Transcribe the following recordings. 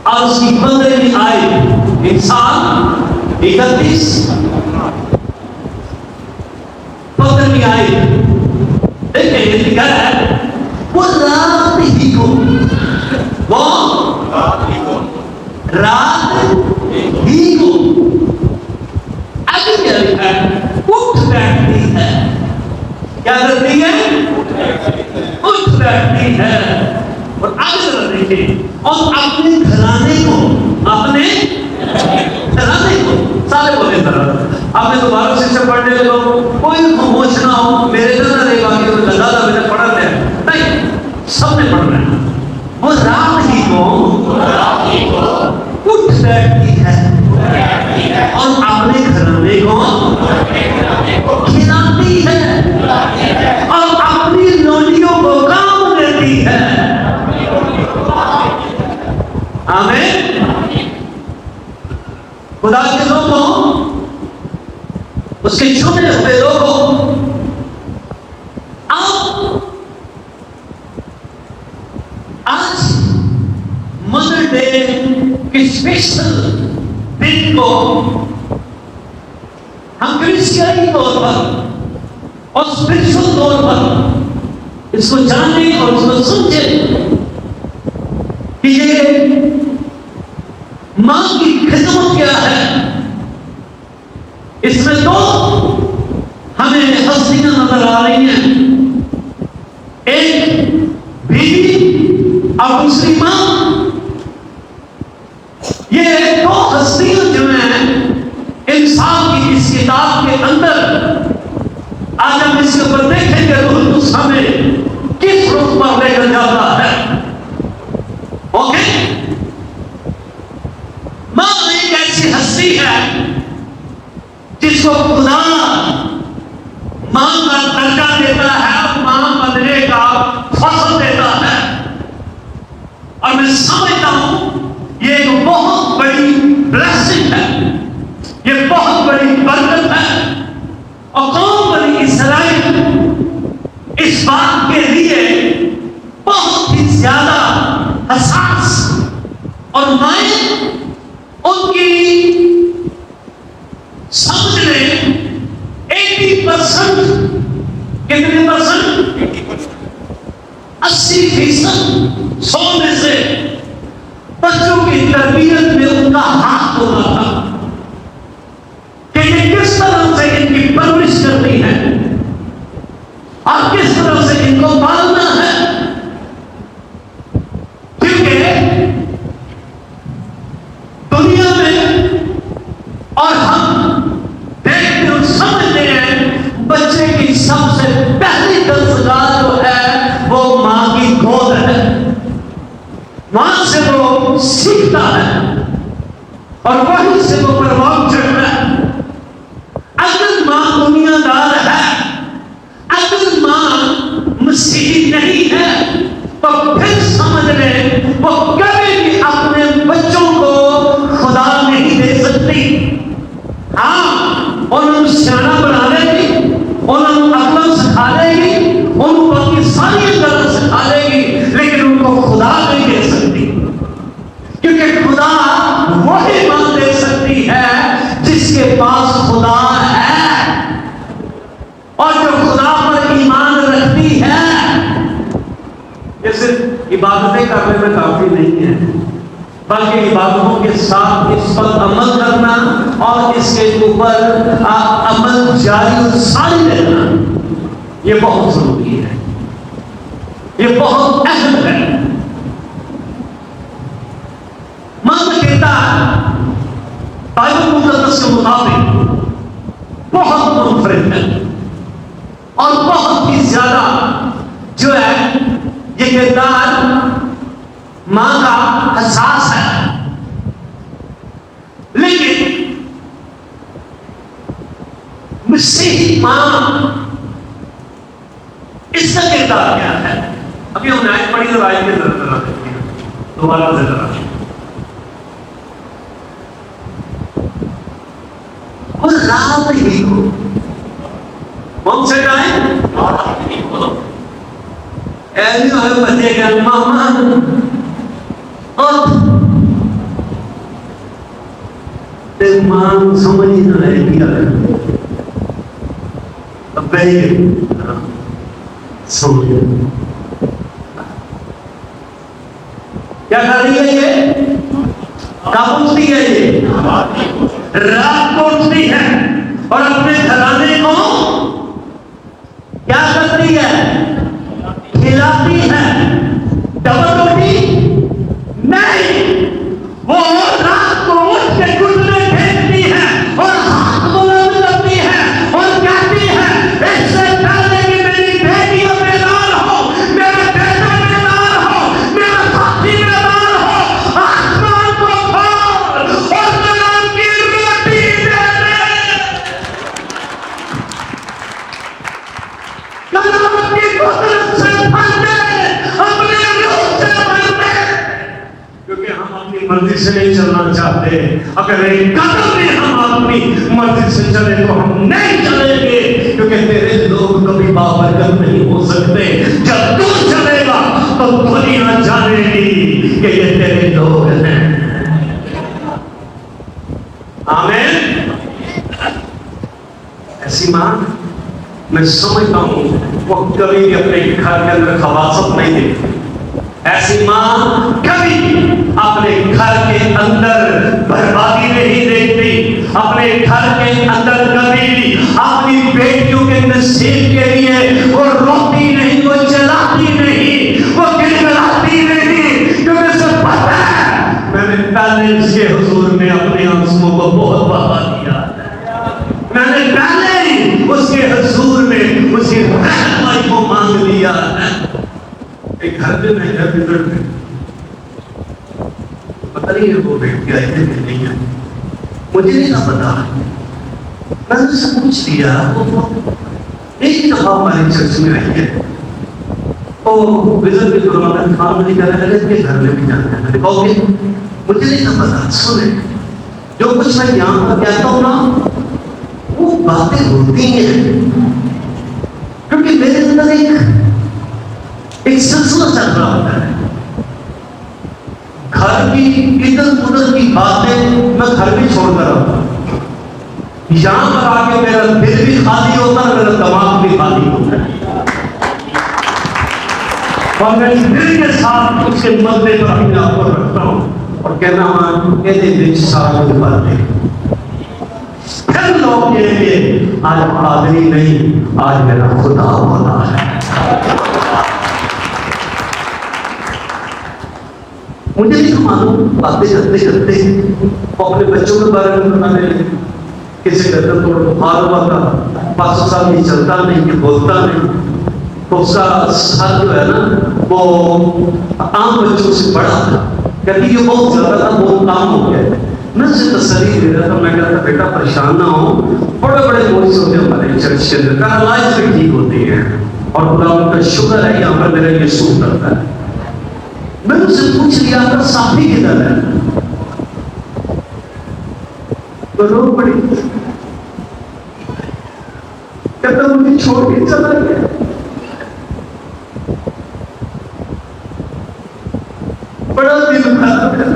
और उसकी 15वीं आयत इंसान 31 15वीं आयत देखिए लिखा है वो रात ही को आगे क्या लिखा है उठ बैठती है क्या करती है उठ बैठती है और आगे तरफ देखिए और अपने घराने को सारे बोले तरह आपने दोबारा से पढ़ने लगो कोई खामोश ना हो मेरे ना रहेगा कि वो दादा मैंने पढ़ा है नहीं सबने पढ़ना है वो रात ही को उठ बैठती है और अपने घराने को खिलाती है और अपनी लोनियों को काम देती है आमीन खुदा के लोगों उसके चुने हुए लोगों आज मदर डे के स्पेशल दिन को हम क्रिश्चियन तौर पर और स्पिरिचुअल तौर पर इसको जाने और इसको समझे कि ये मां की खिदमत क्या है इसमें तो हमें हस्तियां नजर आ रही हैं एक बीवी और दूसरी मां ये दो हस्तियां जो हैं इंसान की इस किताब के अंदर आज हम इसके ऊपर देखेंगे तो हमें किस रूप पर लेकर जाता है ओके मां एक ऐसी हस्ती है जिसको खुदा मां का दर्जा देता है मां बनने का फसल देता है और मैं समझता हूं ये एक बहुत बड़ी ब्लेसिंग है ये बहुत बड़ी बरकत है और कौम बनी इस्राएल इस बात के लिए बहुत ही ज्यादा हसास और माएं उनकी समझ में 80% कितने परसेंट 80% 100 में से बच्चों की तरबियत में उनका हाथ होना था कि ये किस तरह से इनकी परवरिश करनी है और किस तरह से इनको पालना है क्योंकि दुनिया में और हम देखते और समझते हैं बच्चे की सबसे पहली दस्तगाह जो है वो मां की गोद है वहां से वो सीखता है और वहीं से वो परवान चढ़ता है अगर मां दुनियादार है अगर मां मसीही नहीं है तो फिर समझ ले वो कभी भी अपने बच्चों को खुदा नहीं दे सकती हाँ उन्होंने सियाना बना लेगी उन्होंने अकल सिखा लेगी उनको अपनी सारी गलत सिखा लेगी लेकिन उनको खुदा नहीं दे सकती क्योंकि खुदा वही मां दे सकती है जिसके पास खुदा है और जो खुदा पर ईमान रखती है ये सिर्फ इबादतें करने में काफी नहीं है बल्कि इबादतों के साथ इस पर अमल करना और इसके ऊपर अमल जारी और सारी रहना ये बहुत जरूरी है ये बहुत अहम है मन कहता बाइबल मुकद्दस के मुताबिक बहुत मुनफरिद है और बहुत ही ज्यादा जो है ये किरदार मां का हसास है लेकिन मसीही मां इसका किरदार क्या है अभी हम आयत पढ़ी और आयत की जरूरत देखते हैं दोबारा से जरा वो रात ही को कौन से गाय ऐसे वाले बच्चे का मामा ते मां समझ ही ना रहे क्या अब समझ क्या कर रही है ये? कब उठती है ये? रात को उठती है और अपने घराने को क्या करती है? खिलाती है। डबल रोटी नहीं, वो रात को उठ के घुटने फेंकती है और हाथ बुलंद करती है और कहती है, इससे पहले कि मेरी बेटियां बेदार हो, मेरे बेटे बेदार हो, मेरा साथी बेदार हो, आसमान को खोल और जन्म की रोटी दे दे। कलाम की कुदरत से भर दे, अपने रूह से भर दे, क्योंकि हम अपनी मर्जी से नहीं चलना चाहते। अगर एक कदम भी हम अपनी मर्जी से चले तो हम नहीं चलेंगे, क्योंकि तेरे लोग कभी बाबरकत नहीं हो सकते। जब तू चलेगा तो दुनिया जानेगी कि ये तेरे लोग हैं। आमीन। ऐसी मां मैं समझता हूं वो कभी भी अपने घर के अंदर खबासत नहीं देखती। ऐसी मां कभी अपने घर के अंदर बर्बादी नहीं देखती। अपने घर के अंदर कभी भी अपनी बेटियों के नसीब के लिए वो रोती नहीं, वो जलाती नहीं, वो गिड़गिड़ाती नहीं, क्योंकि उसे पता है मैंने पहले इसके हुजूर में अपने आंसुओं को बहुत बहा दिया। मैंने पहले ही उसके हुजूर में उसकी रहमत को मांग लिया। एक घर में मैं घर बिगड़ गई, पता नहीं है वो व्यक्ति आए थे कि नहीं आए, मुझे नहीं ना पता। मैंने उससे पूछ लिया, वो एक दफा हमारे चर्च में आई है, तो विजन के दौरान खान नहीं कर रहे थे, घर में भी जाते हैं। ओके, मुझे नहीं ना पता। सुने, जो कुछ मैं यहाँ पर कहता हूँ ना, वो बातें होती हैं, क्योंकि मेरे अंदर एक सिलसिला चल रहा होता है। घर की इधर उधर की बातें मैं घर में छोड़कर आता हूं। यहां पर आके मेरा दिल भी खाली होता है, मेरा दिमाग भी खाली होता है, और मैं दिल के साथ उसके मद्दे पर अपने आप को रखता हूं और कहना कहते बीच सारा कुछ बातें। फिर लोग कहेंगे आज पादरी नहीं, आज मेरा खुदा बोला है। मुझे नहीं मालूम, बातें करते करते अपने बच्चों के बारे में बता रहे, किसी कहते तो बुखार हुआ था, 500 साल नहीं चलता नहीं, कि बोलता नहीं, तो उसका सर जो है ना वो आम बच्चों से बड़ा था। कहती ये बहुत ज्यादा था, बहुत काम हो गया। मैं उसे तसल्ली दे रहा था, मैं कहता बेटा परेशान ना हो, बड़े बड़े मौज होते हमारे चर्च के अंदर, पैरालाइज भी ठीक होती है और खुदा उनका शुक्र है यहाँ पर मेरा ये सूट करता है। मैंने उससे पूछ लिया आपका साथी किधर है, तो रो पड़ी, कहता मुझे छोड़ के चला गया। बड़ा दिल खराब है।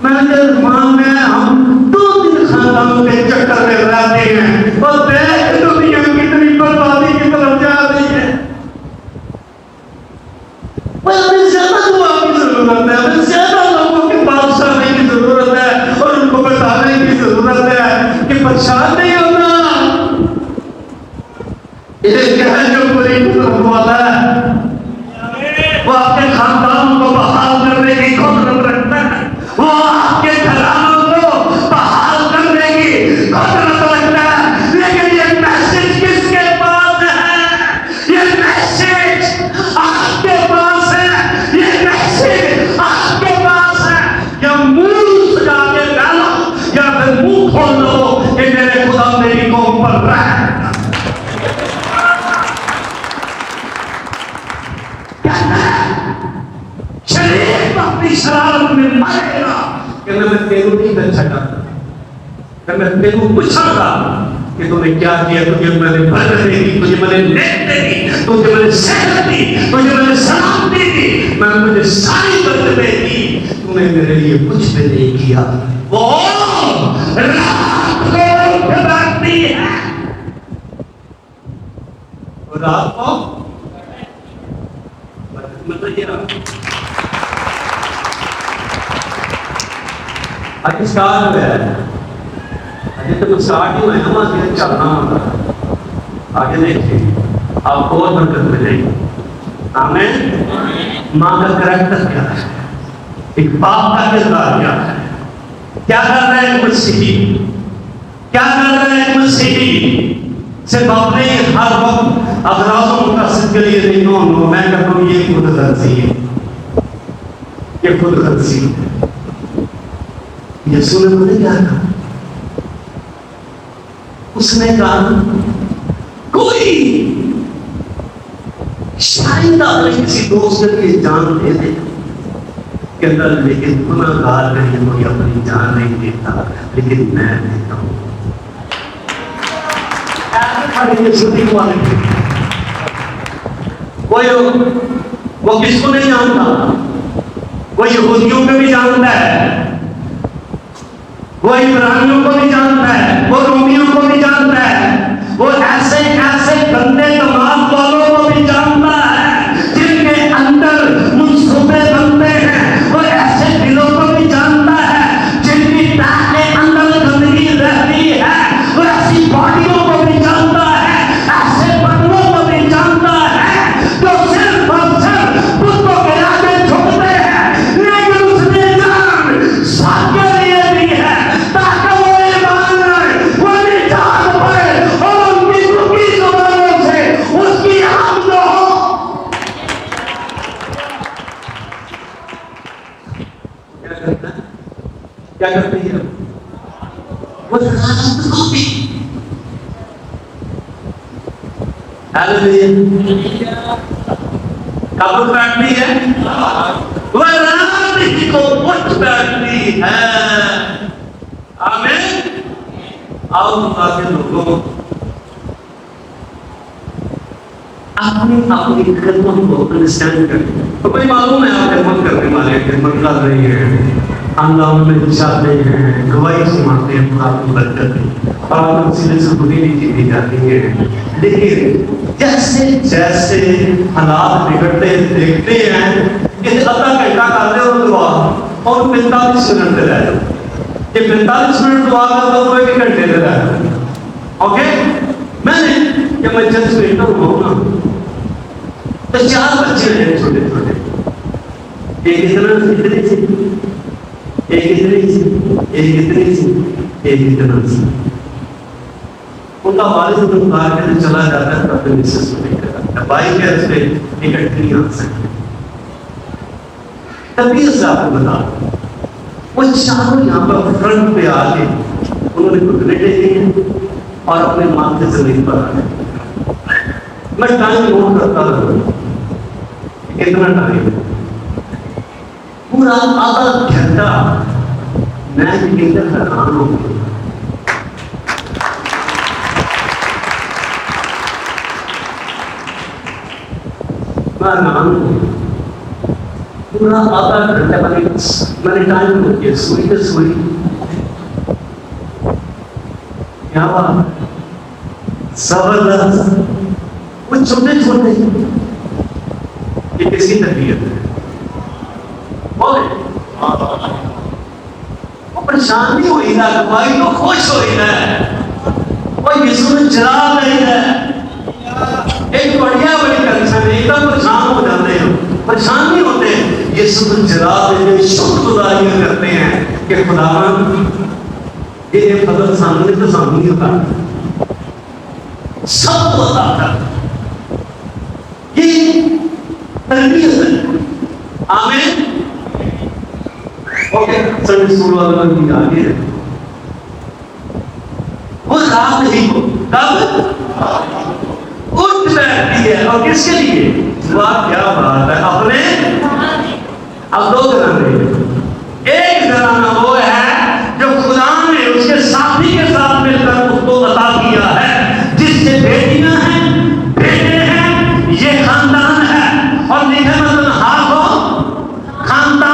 मैंने कहा मां में हम 2 दिन खानदानों के चक्कर में रहते हैं और देख दुनिया कितनी बर्बादी की तरफ जा रही है। हमें ज्यादा दुआ की जरूरत है, हमें ज्यादा लोगों के पास आने की जरूरत है और उनको बताने की जरूरत है कि परेशान नहीं होना। ये क्या है जो बुरी तरफ वाला है, वो आपके खानदान को बहाल करने की कुदरत रखता है, वो आपके घरानों को बहाल करने की कुदरत रखता है। लेकिन ये मैसेज किसके पास है? ये मैसेज आपके पास है, ये मैसेज आपके पास है। या मुंह सजा के डालो या फिर मुंह खोल लो कि मेरे खुदा मेरी कौम पर रह। शरीफ अपनी शरारत में मरेगा कि मैं तेरू नहीं कर सका, मैं तेरू पूछागा कि तूने क्या किया, तुझे मैंने बरकत दी, तुझे मैंने नेमत दी, तुझे मैंने सेहत दी, तुझे मैंने सलामती दी, मैं तुझे सारी सूरत में ही तूने मेरे लिए कुछ भी नहीं किया। वो रात को बैठती है, रात को अभी स्टार्ट हुआ है, अभी तो स्टार्ट ही हुआ है ना, आगे चलना होगा। आगे देखिए आपको और बरकत मिलेगी। आमीन। माँ का करैक्टर क्या है, एक बाप का किरदार क्या है, क्या कर रहा है मसीही, क्या कर रहा है मसीही। सिर्फ अपने हर वक्त अफराज़ों का के लिए नहीं, नो मैं कहता हूँ ये खुद गर्जी है, ये खुद गर्जी है। यीशु ने मुझे क्या कहा, उसने कहा कोई शायद आपने किसी दोस्त के लिए जान दे दे के अंदर, लेकिन गुनाहगार के लिए कोई अपनी जान नहीं देता, लेकिन मैं देता हूं। वो किसको नहीं जानता, वो यहूदियों को भी जानता है, वो इब्रानियों को भी जानता है, वो रोमियों को भी जानता है, वो ऐसे ऐसे गंदे दिमाग वालों को भी जानता है जिनके अंदर मुंसूबे बनते हैं, वो ऐसे दिलों को भी जानता है जिनकी टांग के अंदर गंदगी रहती है, वो ऐसी बॉडियों को भी जानता है, ऐसे बंदों को भी जानता है जो सिर्फ और सिर्फ बुतों के आगे झुकते हैं, लेकिन उसने जान सबके लिए दी है ताकि वो ईमान लाए, वो निजात पाए और उनकी दुखी जुबानों से उसकी आमद हो। क्या करती है वो, रात को भी कब बैठती है, वह रात ही को उठ बैठती है। आमीन। आओ आगे लोगों अपनी अपनी खिदमत को अंडरस्टैंड करें। तो कोई मालूम है आप खिदमत करने वाले, खिदमत कर रही है, अल्लाह में जाते हैं, गवाही सुनाते हैं, आपकी बरकत और उसी से बुरी नहीं चीजें जाती है। लेकिन जैसे जैसे हालात बिगड़ते देखते हैं कि आधा घंटा कर रहे हो दुआ और 45 मिनट दे रहे हो, ये 45 मिनट दुआ करता हूँ 1 घंटे दे रहा है। ओके, मैंने जब मैं जज बेटर हूँ ना तो 4 बच्चे हैं छोटे छोटे, एक इतनी सी, एक इतनी सी, एक इतनी सी, एक इतना सी। उनका वालिद उतार के चला जाता है, अपने मिसेस को लेकर आता है, बाइक है उसपे इकट्ठी नहीं आ सकते। तभी से आपको बता, वो चारों यहाँ पर फ्रंट पे आके उन्होंने घुटने टेके हैं और अपने माथे जमीन पर आ गए। मैं टाइम नोट करता रहूं, कितना टाइम, पूरा आधा घंटा मैं इधर हैरान हो गया। पूरा आधा घंटा मैंने टाइम नोट किया, सुई तो सुई, क्या बात, जबरदस्त। वो छोटे छोटे ये किसी तबीयत है, वो परेशान नहीं हुई ना, भाई तो खुश हुई ना, वो यीशु ने जला नहीं है। एक बढ़िया बड़ी कंडीशन है, एकदम परेशान हो जाते हैं, परेशान नहीं होते, यीशु ने जला देते, शुक्रगुजारियां करते हैं कि खुदावन ये फजल सामने तो सामने होता सब होता था, ये तरबियत है। आमीन। ओके, संडे स्कूल वालों की आगे है, वो रात ही को कब उठ बैठती है, और किसके लिए, वाह क्या बात है, अपने। अब 2 घराने, एक घराना वो है जो खुदा ने उसके साथी के साथ मिलकर उसको अता किया है, जिससे बेटियां हैं, बेटे हैं, ये खानदान है, और लिखे मतलब हाँ हो खानदान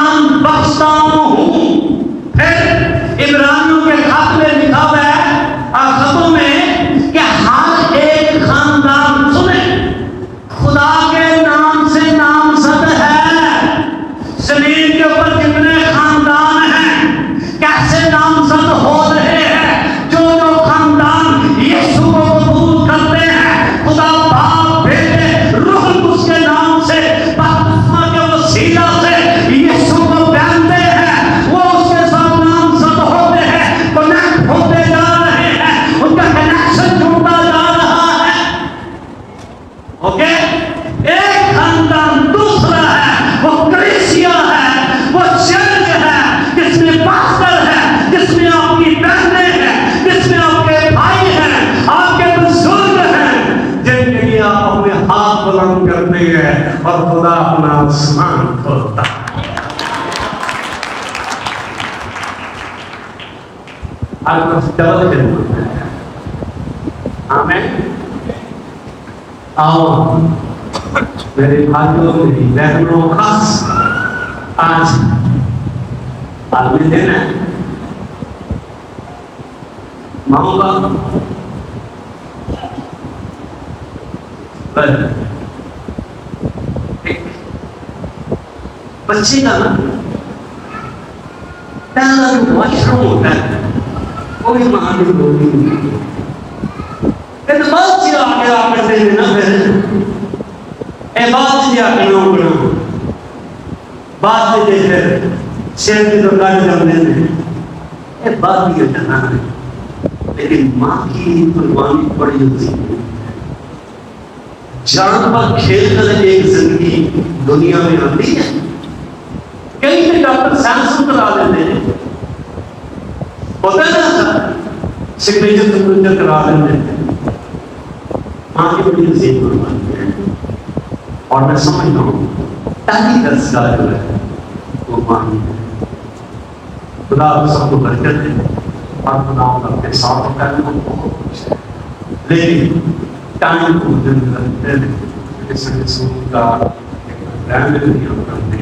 होता है। आपको डबल जरूरत है। आमीन। आओ मेरे भाइयों मेरी बहनों, खास आज आलमी दिन है, माओ का बच्चे का ना पहला जो वॉशरूम होता है वो भी महादेव बोलती है। बात से आगे आप करते हैं ना, फिर ए बात से आगे ना बना बात से जैसे शेर की तो गाड़ी जमने में ए बात भी करना है, लेकिन माँ की कुर्बानी बड़ी होती है। जान पर खेल कर एक जिंदगी दुनिया में आती है। कई तो डॉक्टर साइंस करा देते हैं, होता है ना सर, सिग्नेचर करा देते हैं। माँ की बड़ी नसीब कुर्बानी है। और मैं समझता हूँ पहली दरसगाह जो है वो माँ ही है। खुदा सबको बरकत दे और खुदा अपने साथ करने को बहुत कुछ है, लेकिन टाइम को दिन का ब्रांड नहीं करते।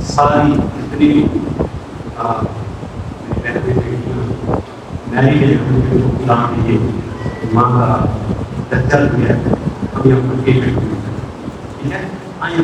सारी इतनी मैंने माँ का चल गया, हम यहाँ पर ठीक है, आइए